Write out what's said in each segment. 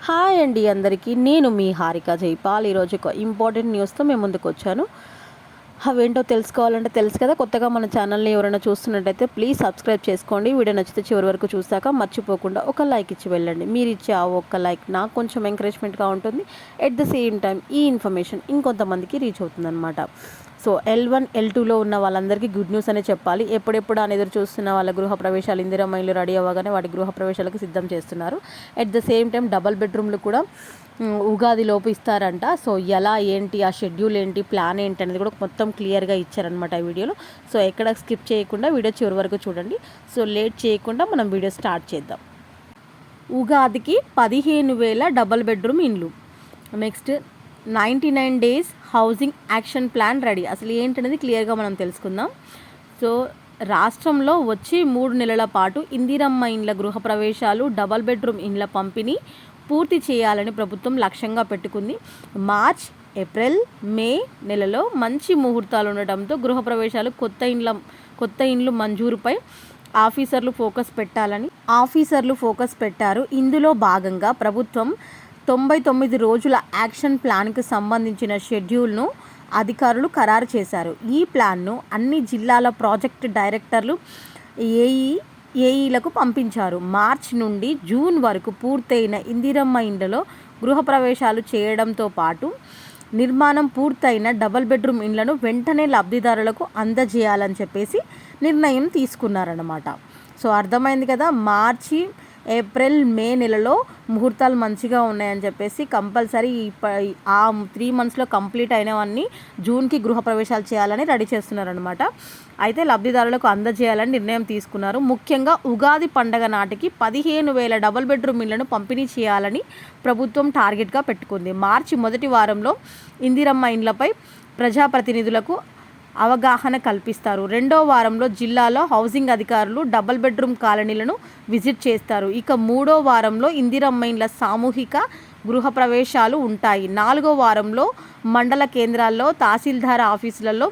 Hi అండి అందరికీ. నేను మీ హారిక జైపాల్. ఈరోజు ఒక ఇంపార్టెంట్ న్యూస్తో మేము ముందుకు వచ్చాను. అవేంటో తెలుసుకోవాలంటే తెలుసు కదా. కొత్తగా మన ఛానల్ని ఎవరైనా చూస్తున్నట్టయితే ప్లీజ్ సబ్స్క్రైబ్ చేసుకోండి. వీడియో నచ్చితే చివరి వరకు చూసాక మర్చిపోకుండా ఒక లైక్ ఇచ్చి వెళ్ళండి. మీరు ఇచ్చే ఆ ఒక్క లైక్ నాకు కొంచెం ఎంకరేజ్మెంట్గా ఉంటుంది. ఎట్ ద సేమ్ టైం ఈ ఇన్ఫర్మేషన్ ఇంకొంతమందికి రీచ్ అవుతుందన్నమాట. సో L1 L2లో ఉన్న వాళ్ళందరికీ గుడ్ న్యూస్ అనే చెప్పాలి. ఎప్పుడెప్పుడు అని ఎదురు చూస్తున్న వాళ్ళ గృహప్రవేశాలు, ఇందిరమ్మ ఇల్లు రెడీ అవ్వగానే వాటి గృహప్రవేశాలకు సిద్ధం చేస్తున్నారు. At the same time double బెడ్రూమ్లు కూడా ఉగాదిలోపు ఇస్తారంట. సో ఎలా ఏంటి, ఆ షెడ్యూల్ ఏంటి, ప్లాన్ ఏంటి అనేది కూడా మొత్తం క్లియర్గా ఇచ్చారనమాట ఈ వీడియోలో. సో ఎక్కడ స్కిప్ చేయకుండా వీడియో చివరి వరకు చూడండి. సో లేట్ చేయకుండా మనం వీడియో స్టార్ట్ చేద్దాం. ఉగాదికి 15,000 డబల్ బెడ్రూమ్ ఇండ్లు. Next 99 days housing action plan ready. అసలు ఏంటనేది క్లియర్గా మనం తెలుసుకుందాం. సో రాష్ట్రంలో వచ్చి 3 నెలల పాటు ఇందిరమ్మ ఇండ్ల గృహప్రవేశాలు, డబల్ బెడ్రూమ్ ఇండ్ల పంపిణీ పూర్తి చేయాలని ప్రభుత్వం లక్ష్యంగా పెట్టుకుంది. మార్చ్, ఏప్రిల్, మే నెలలో మంచి ముహూర్తాలు ఉండటంతో గృహప్రవేశాలు, కొత్త ఇండ్లు మంజూరుపై ఆఫీసర్లు ఫోకస్ పెట్టారు. ఇందులో భాగంగా ప్రభుత్వం 99 రోజుల యాక్షన్ ప్లాన్కి సంబంధించిన షెడ్యూల్ను అధికారులు ఖరారు చేశారు. ఈ ప్లాన్ను అన్ని జిల్లాల ప్రాజెక్ట్ డైరెక్టర్లు, ఏఈలకు పంపించారు. మార్చ్ నుండి జూన్ వరకు పూర్తయిన ఇందిరమ్మ ఇండ్లలో గృహప్రవేశాలు చేయడంతో పాటు నిర్మాణం పూర్తయిన డబల్ బెడ్రూమ్ ఇండ్లను వెంటనే లబ్ధిదారులకు అందజేయాలని చెప్పేసి నిర్ణయం తీసుకున్నారన్నమాట. సో అర్థమైంది కదా. మార్చి, ఏప్రిల్, మే నెలలో ముహూర్తాలు మంచిగా ఉన్నాయని చెప్పేసి కంపల్సరీ ఆ 3 monthsలో కంప్లీట్ అయినవన్నీ జూన్కి గృహప్రవేశాలు చేయాలని రెడీ చేస్తున్నారనమాట. అయితే లబ్ధిదారులకు అందజేయాలని నిర్ణయం తీసుకున్నారు. ముఖ్యంగా ఉగాది పండగ నాటికి 15,000 డబల్ బెడ్రూమ్ ఇళ్లను పంపిణీ చేయాలని ప్రభుత్వం టార్గెట్గా పెట్టుకుంది. మార్చి మొదటి వారంలో ఇందిరమ్మ ఇండ్లపై ప్రజాప్రతినిధులకు అవగాహన కల్పిస్తారు. రెండో వారంలో జిల్లాలో హౌసింగ్ అధికారులు డబల్ బెడ్రూమ్ కాలనీలను విజిట్ చేస్తారు. ఇక మూడో వారంలో ఇందిరమ్మ ఇండ్ల సామూహిక గృహప్రవేశాలు ఉంటాయి. 4వ వారంలో మండల కేంద్రాల్లో, తహసీల్దార్ ఆఫీసులలో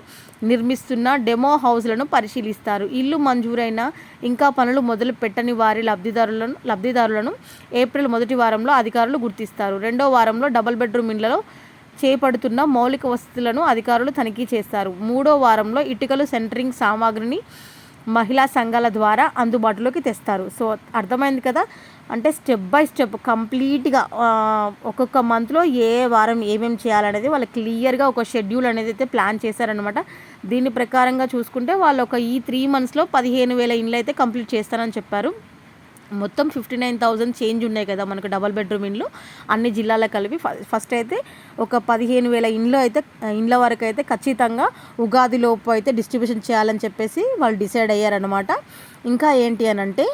నిర్మిస్తున్న డెమో హౌస్లను పరిశీలిస్తారు. ఇల్లు మంజూరైన ఇంకా పనులు మొదలు పెట్టని వారి లబ్ధిదారులను ఏప్రిల్ మొదటి వారంలో అధికారులు గుర్తిస్తారు. రెండో వారంలో డబల్ బెడ్రూమ్ ఇండ్లలో చేపడుతున్న మౌలిక వసతులను అధికారులు తనిఖీ చేస్తారు. మూడో వారంలో ఇటుకలు, సెంటరింగ్ సామాగ్రిని మహిళా సంఘాల ద్వారా అందుబాటులోకి తెస్తారు. సో అర్థమైంది కదా. అంటే స్టెప్ బై స్టెప్ కంప్లీట్గా ఒక్కొక్క మంత్లో ఏ వారం ఏమేమి చేయాలనేది వాళ్ళు క్లియర్గా ఒక షెడ్యూల్ అనేది అయితే ప్లాన్ చేశారనమాట. దీని ప్రకారంగా చూసుకుంటే వాళ్ళు ఈ 3 monthsలో 15,000 ఇండ్లు అయితే కంప్లీట్ చేస్తారని చెప్పారు. మొత్తం 59,000 చేంజ్ ఉన్నాయి కదా మనకు డబల్ బెడ్రూమ్ ఇండ్లు అన్ని జిల్లాలకు కలిపి. ఫస్ట్ అయితే ఒక 15,000 ఇండ్ల వరకు అయితే ఖచ్చితంగా ఉగాది లోపు అయితే డిస్ట్రిబ్యూషన్ చేయాలని చెప్పేసి వాళ్ళు డిసైడ్ అయ్యారనమాట. ఇంకా ఏంటి అని అంటే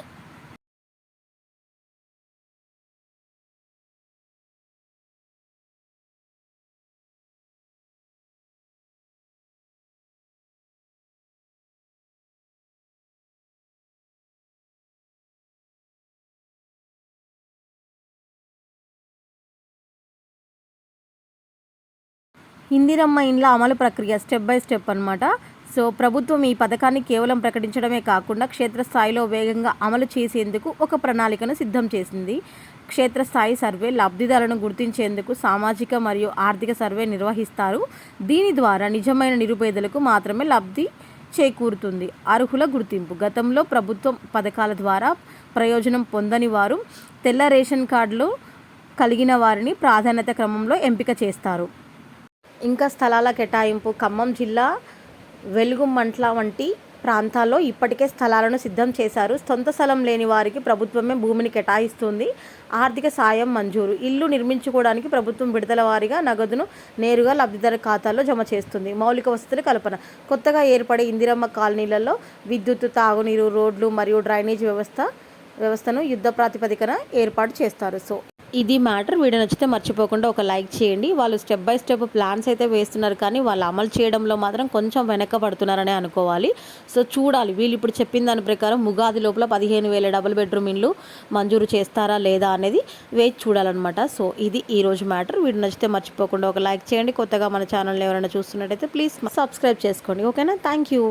ఇందిరమ్మ ఇండ్ల అమలు ప్రక్రియ స్టెప్ బై స్టెప్ అనమాట. సో ప్రభుత్వం ఈ పథకాన్ని కేవలం ప్రకటించడమే కాకుండా క్షేత్రస్థాయిలో వేగంగా అమలు చేసేందుకు ఒక ప్రణాళికను సిద్ధం చేసింది. క్షేత్రస్థాయి సర్వే, లబ్ధిదారులను గుర్తించేందుకు సామాజిక మరియు ఆర్థిక సర్వే నిర్వహిస్తారు. దీని ద్వారా నిజమైన నిరుపేదలకు మాత్రమే లబ్ధి చేకూరుతుంది. అర్హుల గుర్తింపు. గతంలో ప్రభుత్వం పథకాల ద్వారా ప్రయోజనం పొందని వారు, తెల్ల రేషన్ కార్డులు కలిగిన వారిని ప్రాధాన్యత క్రమంలో ఎంపిక చేస్తారు. ఇంకా స్థలాల కేటాయింపు. ఖమ్మం జిల్లా వెలుగుమంట్ల వంటి ప్రాంతాల్లో ఇప్పటికే స్థలాలను సిద్ధం చేశారు. సొంత స్థలం లేని వారికి ప్రభుత్వమే భూమిని కేటాయిస్తుంది. ఆర్థిక సాయం మంజూరు. ఇల్లు నిర్మించుకోవడానికి ప్రభుత్వం విడతల వారీగా నగదును నేరుగా లబ్ధిదారు ఖాతాల్లో జమ చేస్తుంది. మౌలిక వసతుల కల్పన. కొత్తగా ఏర్పడే ఇందిరమ్మ కాలనీలలో విద్యుత్, తాగునీరు, రోడ్లు మరియు డ్రైనేజ్ వ్యవస్థను యుద్ధ ప్రాతిపదికన ఏర్పాటు చేస్తారు. సో ఇది మ్యాటర్. వీడియో నచ్చితే మర్చిపోకుండా ఒక లైక్ చేయండి. వాళ్ళు స్టెప్ బై స్టెప్ ప్లాన్స్ అయితే వేస్తున్నారు, కానీ వాళ్ళు అమలు చేయడంలో మాత్రం కొంచెం వెనకబడుతున్నారనే అనుకోవాలి. సో చూడాలి వీళ్ళు ఇప్పుడు చెప్పిన దాని ప్రకారం ఉగాది లోపల 15,000 డబుల్ బెడ్రూమ్ ఇండ్లు మంజూరు చేస్తారా లేదా అనేది వేచి చూడాలన్నమాట. సో ఇది ఈరోజు మ్యాటర్. వీడియో నచ్చితే మర్చిపోకుండా ఒక లైక్ చేయండి. కొత్తగా మన ఛానల్ని ఎవరైనా చూస్తున్నట్టయితే ప్లీజ్ సబ్స్క్రైబ్ చేసుకోండి. ఓకేనా. Thank you.